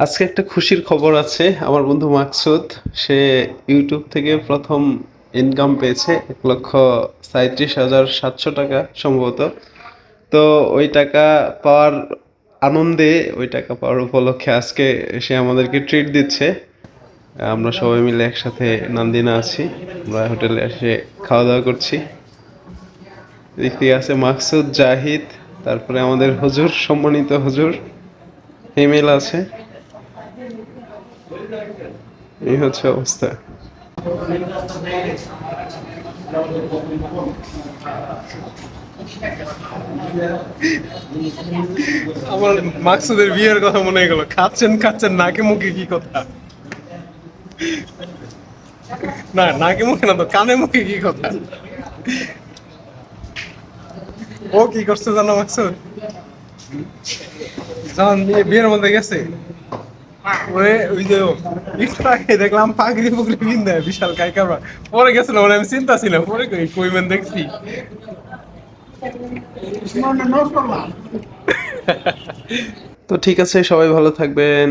আজকে একটা খুশির খবর আছে। আমার বন্ধু মাকসুদ সে ইউটিউব থেকে প্রথম ইনকাম পেয়েছে ১,৩৭,৭০০ টাকা সম্ভবত। তো ওই টাকা পাওয়ার আনন্দে, ওই টাকা পাওয়ার উপলক্ষে আজকে সে আমাদেরকে ট্রিট দিচ্ছে। আমরা সবাই মিলে একসাথে নান্দিনা আছি, আমরা হোটেলে এসে খাওয়া দাওয়া করছি। এদিক থেকে আছে মাকসুদ, জাহিদ, তারপরে আমাদের হুজুর, সম্মানিত হুজুর হিমেল আছে। এই হচ্ছে অবস্থা। আমার মাকসুদের বিয়ের কথা মনে গেল। খাচ্ছেন খাচ্ছেন, নাকে মুখে কি কথা? না, নাকে মুখে না তো, কানে মুখে কি কথা? ও কি করছে জানো মাকসুদ? যখন বিয়ের মধ্যে গেছে, ওরে ওই যে একটু আগে দেখলাম পাগড়ি পুগড়ি পিন দেয় বিশাল কাইকাবা। পরে গেছিল, ওরে আমি চিন্তা ছিল, পরে কইবেন দেখছি। তো ঠিক আছে, সবাই ভালো থাকবেন।